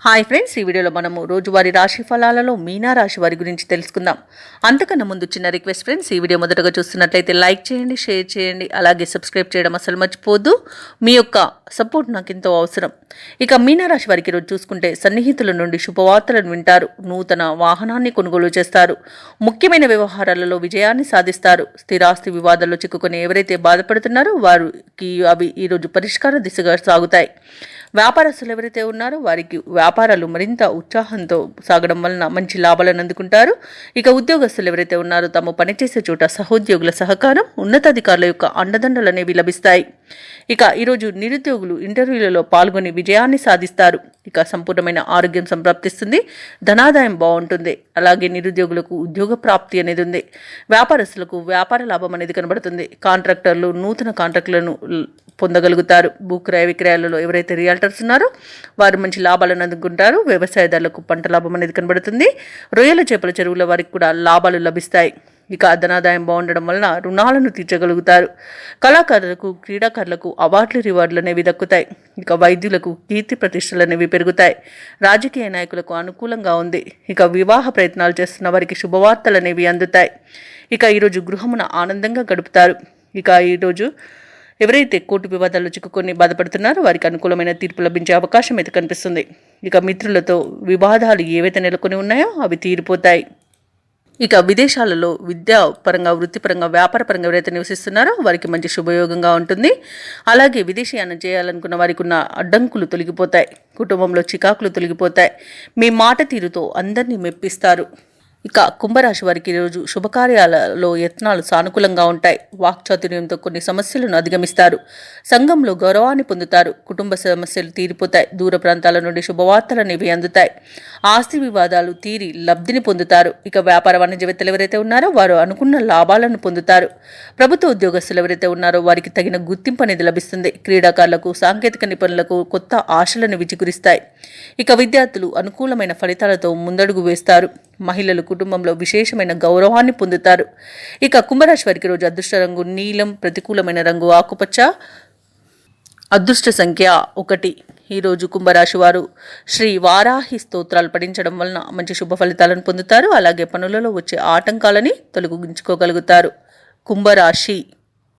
Hi friends, ఈ వీడియోలో మనము రోజువారీ రాశి ఫలాలలో మీనా రాశి వారి గురించి తెలుసుకుందాం. అంతకన్నా ముందు చిన్న రిక్వెస్ట్ ఫ్రెండ్స్, ఈ వీడియో మొదటగా చూస్తున్నట్లయితే లైక్ చేయండి, షేర్ చేయండి, అలాగే సబ్స్క్రైబ్ చేయడం అసలు మర్చిపోద్దు. మీ యొక్క సపోర్ట్ నాకు ఎంతో అవసరం. ఇక మీనా రాశి వారికి ఈరోజు చూసుకుంటే సన్నిహితుల నుండి శుభవార్తలను వింటారు, నూతన వాహనాన్ని కొనుగోలు చేస్తారు, ముఖ్యమైన వ్యవహారాలలో విజయాన్ని సాధిస్తారు. స్థిరాస్తి వివాదాల్లో చిక్కుకొని ఎవరైతే బాధపడుతున్నారో వారికి అవి ఈరోజు పరిష్కార దిశగా సాగుతాయి. వ్యాపారస్తులు ఎవరైతే ఉన్నారో వారికి వ్యాపారాలు మరింత ఉత్సాహంతో సాగడం వలన మంచి లాభాలను అందుకుంటారు. ఇక ఉద్యోగస్తులు ఎవరైతే ఉన్నారో తమ పనిచేసే చోట సహోద్యోగుల సహకారం, ఉన్నతాధికారుల యొక్క అండదండలు అనేవి లభిస్తాయి. ఇక ఈరోజు నిరుద్యోగులు ఇంటర్వ్యూలలో పాల్గొని విజయాన్ని సాధిస్తారు. ఇక సంపూర్ణమైన ఆరోగ్యం సంప్రాప్తిస్తుంది, ధనాదాయం బాగుంటుంది. అలాగే నిరుద్యోగులకు ఉద్యోగ ప్రాప్తి అనేది ఉంది. వ్యాపారస్తులకు వ్యాపార లాభం అనేది కనబడుతుంది. కాంట్రాక్టర్లు నూతన కాంట్రాక్టులను పొందగలుగుతారు. భూక్రయ విక్రయాలలో ఎవరైతే రియల్టర్స్ ఉన్నారో వారు మంచి లాభాలను అందుకుంటారు. వ్యవసాయదారులకు పంట లాభం అనేది కనబడుతుంది. రొయ్యల చేపల చెరువుల వారికి కూడా లాభాలు లభిస్తాయి. ఇక ధనాదాయం బాగుండడం వలన రుణాలను తీర్చగలుగుతారు. కళాకారులకు, క్రీడాకారులకు అవార్డులు, రివార్డులు అనేవి దక్కుతాయి. ఇక వైద్యులకు కీర్తి ప్రతిష్టలు అనేవి పెరుగుతాయి. రాజకీయ నాయకులకు అనుకూలంగా ఉంది. ఇక వివాహ ప్రయత్నాలు చేస్తున్న వారికి శుభవార్తలు అనేవి అందుతాయి. ఇక ఈరోజు గృహమున ఆనందంగా గడుపుతారు. ఇక ఈరోజు ఎవరైతే కోర్టు వివాదాల్లో చిక్కుకొని బాధపడుతున్నారో వారికి అనుకూలమైన తీర్పు లభించే అవకాశం అయితే కనిపిస్తుంది. ఇక మిత్రులతో వివాదాలు ఏవైతే నెలకొని ఉన్నాయో అవి తీరిపోతాయి. ఇక విదేశాలలో విద్యాపరంగా, వృత్తిపరంగా, వ్యాపారపరంగా ఎవరైతే నివసిస్తున్నారో వారికి మంచి శుభయోగంగా ఉంటుంది. అలాగే విదేశీయానం చేయాలనుకున్న వారికి ఉన్న అడ్డంకులు తొలగిపోతాయి. కుటుంబంలో చికాకులు తొలగిపోతాయి. మీ మాట తీరుతో అందరినీ మెప్పిస్తారు. ఇక కుంభరాశి వారికి ఈరోజు శుభకార్యాలలో యత్నాలు సానుకూలంగా ఉంటాయి. వాక్చాతుర్యంతో కొన్ని సమస్యలను అధిగమిస్తారు. సంఘంలో గౌరవాన్ని పొందుతారు. కుటుంబ సమస్యలు తీరిపోతాయి. దూర ప్రాంతాల నుండి శుభవార్తలు అనేవి అందుతాయి. ఆస్తి వివాదాలు తీరి లబ్ధిని పొందుతారు. ఇక వ్యాపార వాణిజ్యవేత్తలు ఎవరైతే ఉన్నారో వారు అనుకున్న లాభాలను పొందుతారు. ప్రభుత్వ ఉద్యోగస్తులు ఎవరైతే ఉన్నారో వారికి తగిన గుర్తింపు అనేది లభిస్తుంది. క్రీడాకారులకు, సాంకేతిక నిపుణులకు కొత్త ఆశలను విచిగురిస్తాయి. ఇక విద్యార్థులు అనుకూలమైన ఫలితాలతో ముందడుగు వేస్తారు. మహిళలు కుటుంబంలో విశేషమైన గౌరవాన్ని పొందుతారు. ఇక కుంభరాశి వారికి రోజు అదృష్ట రంగు నీలం, ప్రతికూలమైన రంగు ఆకుపచ్చ, అదృష్ట సంఖ్య 1. ఈరోజు కుంభరాశి వారు శ్రీ వారాహి స్తోత్రాలు పఠించడం వలన మంచి శుభ ఫలితాలను పొందుతారు. అలాగే పనులలో వచ్చే ఆటంకాలని తొలగించుకోగలుగుతారు. కుంభరాశి